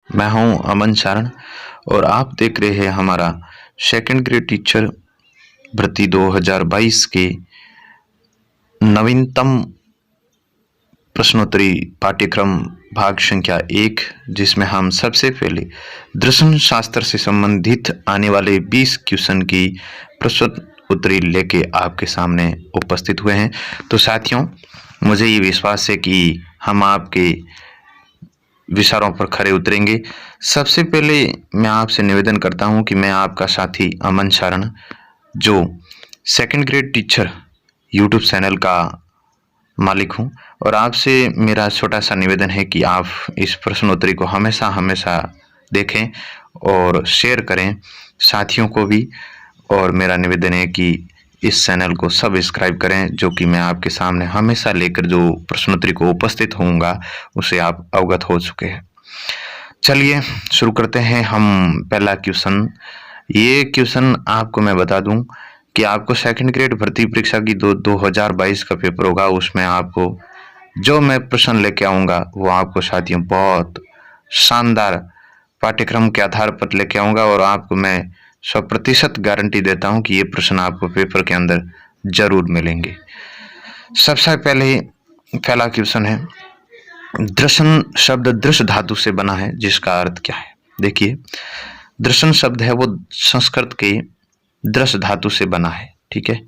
मैं हूं अमन चारण और आप देख रहे हैं हमारा सेकंड ग्रेड टीचर भर्ती 2022 के नवीनतम प्रश्नोत्तरी पाठ्यक्रम भाग संख्या 1, जिसमें हम सबसे पहले दर्शन शास्त्र से संबंधित आने वाले 20 क्वेश्चन की प्रश्नोत्तरी लेके आपके सामने उपस्थित हुए हैं। तो साथियों, मुझे ये विश्वास है कि हम आपके विचारों पर खरे उतरेंगे। सबसे पहले मैं आपसे निवेदन करता हूं कि मैं आपका साथी अमन चारण, जो second grade teacher YouTube channel का मालिक हूं, और आपसे मेरा छोटा सा निवेदन है कि आप इस प्रश्नोत्तरी को हमेशा देखें और शेयर करें साथियों को भी। और मेरा निवेदन है कि इस चैनल को सब्सक्राइब करें, जो कि मैं आपके सामने हमेशा लेकर जो प्रश्नोत्तरी को उपस्थित होऊंगा उसे आप अवगत हो चुके हैं। चलिए शुरू करते हैं हम पहला क्वेश्चन। ये क्वेश्चन आपको मैं बता दूं कि आपको सेकंड ग्रेड भर्ती परीक्षा की 2022 का पेपर होगा, उसमें आपको जो मैं प्रश्न लेके आऊँगा वो आपको साथियों बहुत शानदार पाठ्यक्रम के आधार पर लेके आऊँगा, और आपको मैं 100% गारंटी देता हूँ कि ये प्रश्न आपको पेपर के अंदर जरूर मिलेंगे। सबसे पहले पहला क्वेश्चन है, दर्शन शब्द दृश्य धातु से बना है, जिसका अर्थ क्या है। देखिए, दर्शन शब्द है वो संस्कृत के दृश्य धातु से बना है, ठीक है।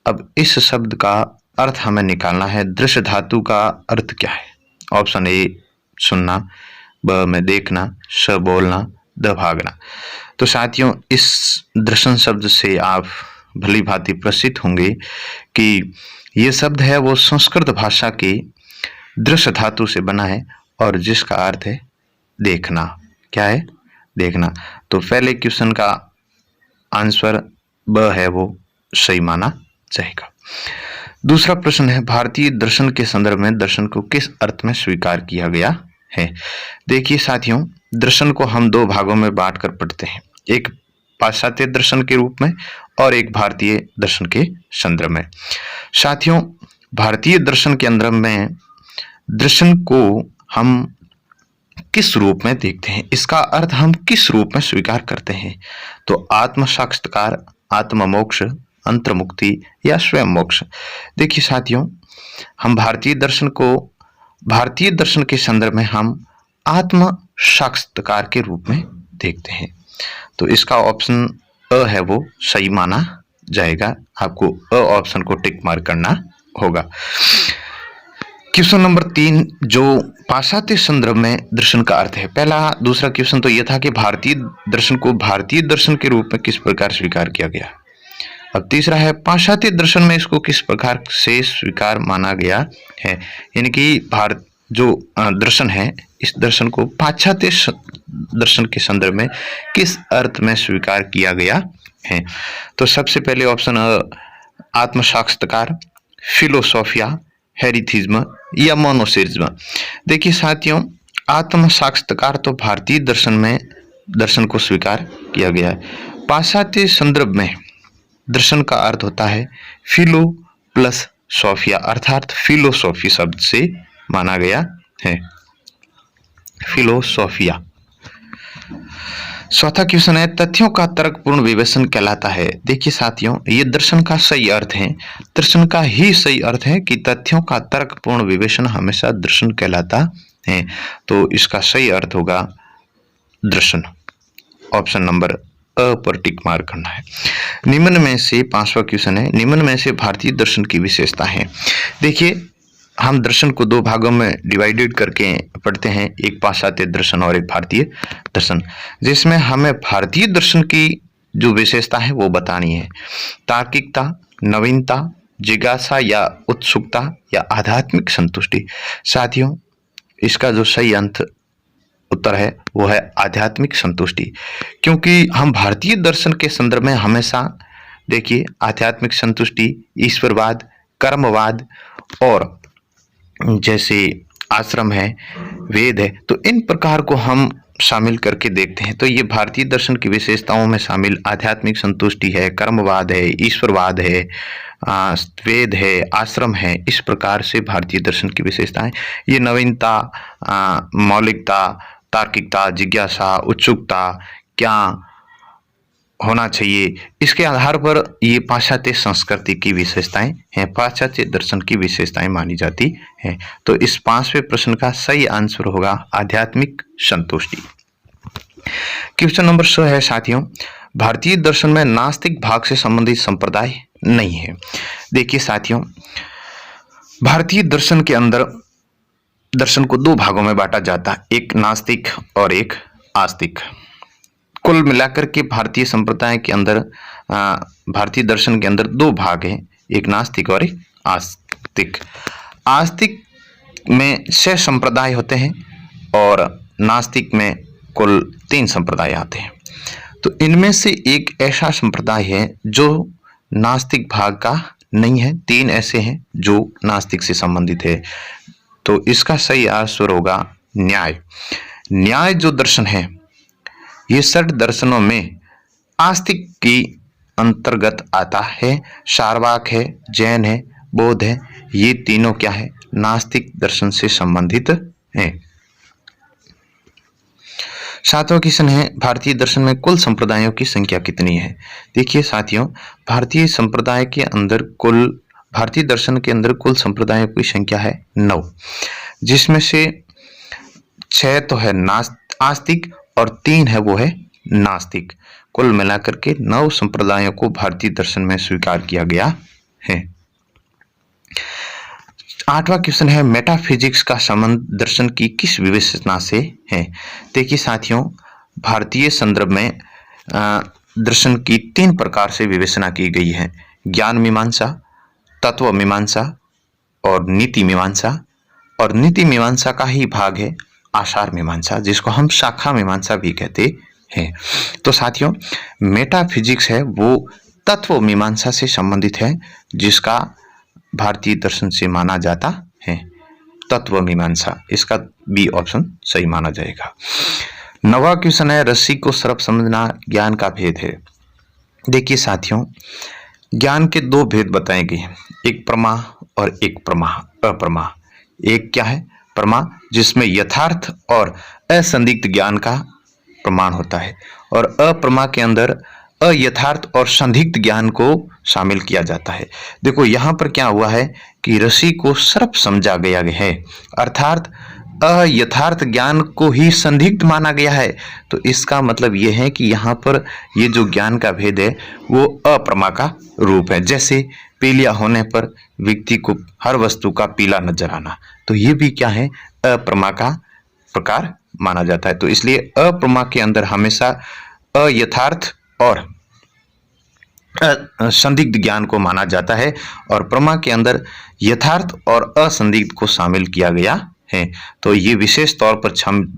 अब इस शब्द का अर्थ हमें निकालना है। दृश्य धातु का अर्थ क्या है? ऑप्शन ए सुनना, ब में देखना, स बोलना, द भागना। तो साथियों, इस दर्शन शब्द से आप भली भांति प्रसिद्ध होंगे कि ये शब्द है वो संस्कृत भाषा के दृश्य धातु से बना है, और जिसका अर्थ है देखना। क्या है? देखना। तो पहले क्वेश्चन का आंसर ब है वो सही माना जाएगा। दूसरा प्रश्न है, भारतीय दर्शन के संदर्भ में दर्शन को किस अर्थ में स्वीकार किया गया है। देखिए साथियों, दर्शन को हम दो भागों में बांटकर पढ़ते हैं, एक पाश्चात्य दर्शन के रूप में और एक भारतीय दर्शन के संदर्भ में। साथियों, भारतीय दर्शन के अंदर में दर्शन को हम किस रूप में देखते हैं, इसका अर्थ हम किस रूप में स्वीकार करते हैं। तो आत्म साक्षात्कार, आत्म मोक्ष, अंतर्मुक्ति या स्वयं मोक्ष। देखिए साथियों, हम भारतीय दर्शन के संदर्भ में हम आत्म साक्षात्कार के रूप में देखते हैं। तो इसका ऑप्शन अ है वो सही माना जाएगा। आपको अ ऑप्शन को टिक मार्क करना होगा। क्वेश्चन नंबर 3, जो पाश्चात्य संदर्भ में दर्शन का अर्थ है। दूसरा क्वेश्चन तो यह था कि भारतीय दर्शन को भारतीय दर्शन के रूप में किस प्रकार स्वीकार किया गया। अब तीसरा है, पाश्चात्य दर्शन में इसको किस प्रकार से स्वीकार माना गया है। यानी कि भारत जो दर्शन है, इस दर्शन को पाश्चात्य दर्शन के संदर्भ में किस अर्थ में स्वीकार किया गया है। तो सबसे पहले ऑप्शन आत्म साक्षात्कार, फिलोसोफिया, हेरिथिज्म या मोनोसिज्म। देखिए साथियों, आत्म साक्षात्कार तो भारतीय दर्शन में दर्शन को स्वीकार किया गया है। पाश्चात्य संदर्भ में दर्शन का अर्थ होता है फिलो प्लस सोफिया, अर्थात फिलोसॉफी शब्द से माना गया है, फिलोसोफिया। चौथा क्वेश्चन है, तथ्यों का तर्कपूर्ण विवेचन कहलाता है। देखिए साथियों, ये दर्शन का सही अर्थ है, दर्शन का ही सही अर्थ है कि तथ्यों का तर्कपूर्ण विवेचन हमेशा दर्शन कहलाता है। तो इसका सही अर्थ होगा दर्शन। ऑप्शन नंबर अ पर टिक मार्क करना है। निम्न में से, पांचवा क्वेश्चन है, निम्न में से भारतीय दर्शन की विशेषता है। देखिए, हम दर्शन को दो भागों में डिवाइडेड करके पढ़ते हैं, एक पाश्चात्य दर्शन और एक भारतीय दर्शन, जिसमें हमें भारतीय दर्शन की जो विशेषता है वो बतानी है। तार्किकता, नवीनता, जिज्ञासा या उत्सुकता या आध्यात्मिक संतुष्टि। साथियों, इसका जो सही उत्तर है वो है आध्यात्मिक संतुष्टि, क्योंकि हम भारतीय दर्शन के संदर्भ में हमेशा देखिए आध्यात्मिक संतुष्टि, ईश्वरवाद, कर्मवाद और जैसे आश्रम है, वेद है, तो इन प्रकार को हम शामिल करके देखते हैं। तो ये भारतीय दर्शन की विशेषताओं में शामिल आध्यात्मिक संतुष्टि है, कर्मवाद है, ईश्वरवाद है, वेद है, आश्रम है, इस प्रकार से भारतीय दर्शन की विशेषताएं। ये नवीनता, मौलिकता, तार्किकता, जिज्ञासा, उत्सुकता क्या होना चाहिए, इसके आधार पर ये पाश्चात्य संस्कृति की विशेषताएं हैं, पाश्चात्य दर्शन की विशेषताएं मानी जाती हैं। तो इस 5वें प्रश्न का सही आंसर होगा आध्यात्मिक संतुष्टि। क्वेश्चन नंबर 6 है साथियों, भारतीय दर्शन में नास्तिक भाग से संबंधित संप्रदाय नहीं है। देखिए साथियों, भारतीय दर्शन के अंदर दर्शन को 2 भागों में बांटा जाता है, एक नास्तिक और एक आस्तिक। कुल मिलाकर के भारतीय संप्रदाय के अंदर भारतीय दर्शन के अंदर 2 भाग हैं, एक नास्तिक और एक आस्तिक। आस्तिक में 6 संप्रदाय होते हैं और नास्तिक में कुल 3 संप्रदाय आते हैं। तो इनमें से एक ऐसा संप्रदाय है जो नास्तिक भाग का नहीं है, 3 ऐसे हैं जो नास्तिक से संबंधित है। तो इसका सही आंसर होगा न्याय। न्याय जो दर्शन है ये 6 दर्शनों में आस्तिक की अंतर्गत आता है। चार्वाक है, जैन है, बौद्ध है, ये तीनों क्या है, नास्तिक दर्शन से संबंधित हैं। 7वां क्वेश्चन है, भारतीय दर्शन में कुल संप्रदायों की संख्या कितनी है। देखिए साथियों, भारतीय दर्शन के अंदर कुल संप्रदायों की संख्या है 9, जिसमें से 6 तो है आस्तिक और 3 है वो है नास्तिक। कुल मिलाकर के 9 संप्रदायों को भारतीय दर्शन में स्वीकार किया गया है। 8वां क्वेश्चन है, मेटाफिजिक्स का संबंध दर्शन की किस विवेचना से है। देखिए साथियों, भारतीय संदर्भ में दर्शन की 3 प्रकार से विवेचना की गई है, ज्ञान मीमांसा, तत्व मीमांसा और नीति मीमांसा। और नीति मीमांसा का ही भाग है आचार मीमांसा, जिसको हम शाखा मीमांसा भी कहते हैं। तो साथियों, मेटाफिजिक्स है वो तत्व मीमांसा से संबंधित है, जिसका भारतीय दर्शन से माना जाता है तत्व मीमांसा। इसका बी ऑप्शन सही माना जाएगा। 9वां क्वेश्चन है, रस्सी को सर्प समझना ज्ञान का भेद है। देखिए साथियों, ज्ञान के 2 भेद बताए गए हैं, एक प्रमा और एक अप्रमा। एक क्या है, प्रमा, जिसमें यथार्थ और असंदिग्ध ज्ञान का प्रमाण होता है, और अप्रमा के अंदर अयथार्थ और संदिग्ध ज्ञान को शामिल किया जाता है। देखो यहाँ पर क्या हुआ है कि रस्सी को सर्प समझा गया है, अर्थात अयथार्थ ज्ञान को ही संदिग्ध माना गया है। तो इसका मतलब यह है कि यहाँ पर ये जो ज्ञान का भेद है वो अप्रमा का रूप है। जैसे पीलिया होने पर व्यक्ति को हर वस्तु का पीला नजर आना, तो ये भी क्या है, अप्रमा का प्रकार माना जाता है। तो इसलिए अप्रमा के अंदर हमेशा अयथार्थ और संदिग्ध ज्ञान को माना जाता है, और प्रमा के अंदर यथार्थ और असंदिग्ध को शामिल किया गया है। तो ये विशेष तौर पर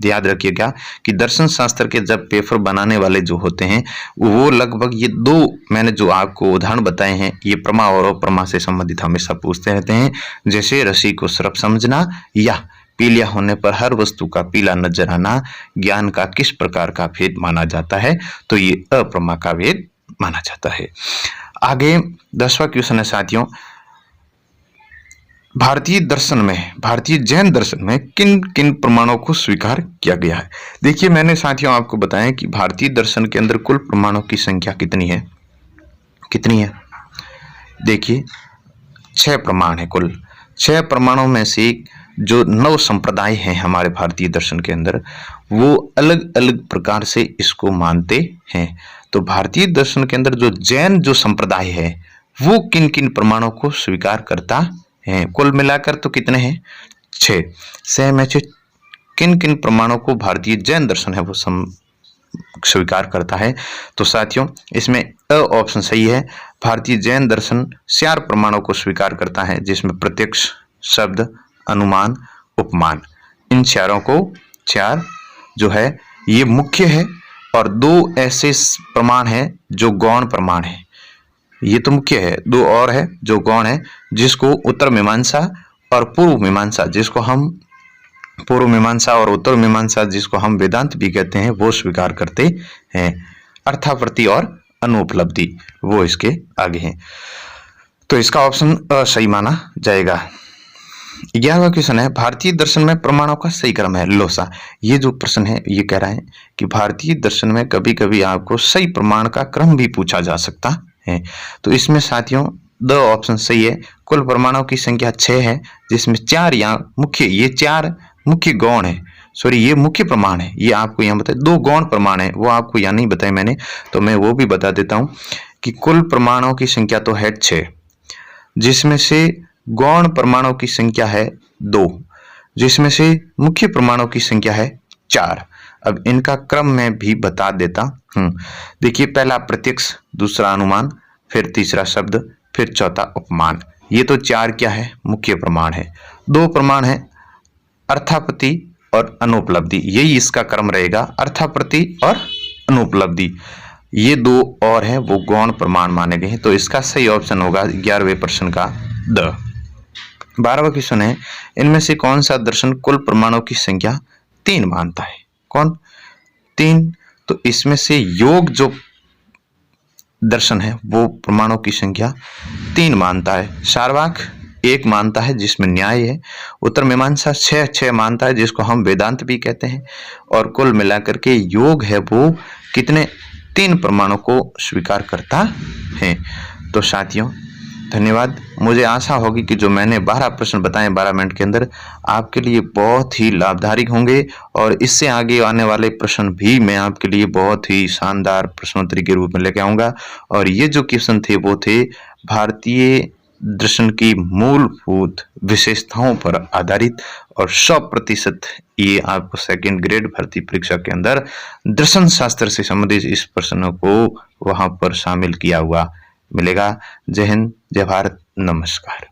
याद रखिएगा कि दर्शन शास्त्र के जब पेपर बनाने वाले जो होते हैं वो लगभग ये 2 मैंने जो आपको उदाहरण बताए हैं, ये प्रमा और अप्रमा से संबंधित हमेशा पूछते रहते हैं। जैसे रस्सी को सर्प समझना या पीलिया होने पर हर वस्तु का पीला नजर आना ज्ञान का किस प्रकार का भेद माना जाता है, तो ये अप्रमा का भेद माना जाता है। आगे 10वां क्वेश्चन है साथियों, भारतीय जैन दर्शन में किन किन प्रमाणों को स्वीकार किया गया है। देखिए, मैंने साथियों आपको बताया कि भारतीय दर्शन के अंदर कुल प्रमाणों की संख्या कितनी है। देखिए 6 प्रमाण है कुल। 6 प्रमाणों में से जो 9 संप्रदाय हैं हमारे भारतीय दर्शन के अंदर, वो अलग अलग प्रकार से इसको मानते हैं। तो भारतीय दर्शन के अंदर जो जैन जो संप्रदाय है वो किन किन प्रमाणों को स्वीकार करता है। कुल मिलाकर तो कितने हैं, 6 में से किन किन प्रमाणों को भारतीय जैन दर्शन है वो स्वीकार करता है। तो साथियों, इसमें ऑप्शन सही है। भारतीय जैन दर्शन 4 प्रमाणों को स्वीकार करता है, जिसमें प्रत्यक्ष, शब्द, अनुमान, उपमान, इन चार जो है ये मुख्य है, और 2 ऐसे प्रमाण हैं जो गौण प्रमाण है। ये तो मुख्य है, 2 और है जो गौण है, जिसको उत्तर मीमांसा और पूर्व मीमांसा, और उत्तर मीमांसा जिसको हम वेदांत भी कहते हैं, वो स्वीकार करते हैं। अर्थावृत्ति और अनुपलब्धि वो इसके आगे हैं। तो इसका ऑप्शन सही माना जाएगा। 11वां क्वेश्चन है, भारतीय दर्शन में प्रमाणों का सही क्रम है लोसा। ये जो प्रश्न है ये कह रहा है कि भारतीय दर्शन में कभी कभी आपको सही प्रमाण का क्रम भी पूछा जा सकता है। तो इसमें साथियों दो ऑप्शन सही है। कुल प्रमाणों की संख्या 6 है, जिसमें 4 ये 4 मुख्य गौण है, सॉरी ये मुख्य प्रमाण है, ये आपको यहाँ बताए 2 गौण प्रमाण है, वो आपको यहाँ नहीं बताए मैंने, तो मैं वो भी बता देता हूँ कि कुल प्रमाणों की संख्या तो है 6, जिसमें से गौण प्रमाणों की संख्या है 2, जिसमें से मुख्य प्रमाणों की संख्या है 4। अब इनका क्रम मैं भी बता देता हूं। देखिए, पहला प्रत्यक्ष, दूसरा अनुमान, फिर तीसरा शब्द, फिर चौथा उपमान। ये तो 4 क्या है, मुख्य प्रमाण है। 2 प्रमाण है अर्थापत्ति और अनुपलब्धि, यही इसका क्रम रहेगा, अर्थापत्ति और अनुपलब्धि। ये 2 और हैं वो गौण प्रमाण माने गए हैं, तो इसका सही ऑप्शन होगा 11वें प्रश्न का द। 12वां क्वेश्चन है, इनमें से कौन सा दर्शन कुल प्रमाणों की संख्या 3 मानता है? कौन 3? तो इसमें से योग जो दर्शन है वो प्रमाणों की संख्या 3 मानता है। सारवाक 1 मानता है जिसमें न्याय है। उत्तर मीमांसा 6 मानता है जिसको हम वेदांत भी कहते हैं। और कुल मिलाकर के योग है वो कितने 3 प्रमाणों को स्वीकार करता है। तो साथियों धन्यवाद। मुझे आशा होगी कि जो मैंने 12 प्रश्न बताए 12 मिनट के अंदर आपके लिए बहुत ही लाभदायी होंगे, और इससे आगे आने वाले प्रश्न भी मैं आपके लिए बहुत ही शानदार प्रश्नोत्तरी के रूप में लेके आऊंगा। और ये जो क्वेश्चन थे वो थे भारतीय दर्शन की मूलभूत विशेषताओं पर आधारित, और 100% ये आपको सेकंड ग्रेड भर्ती परीक्षा के अंदर दर्शन शास्त्र से संबंधित इस प्रश्नों को वहां पर शामिल किया हुआ मिलेगा। जय हिंद, जय भारत, नमस्कार।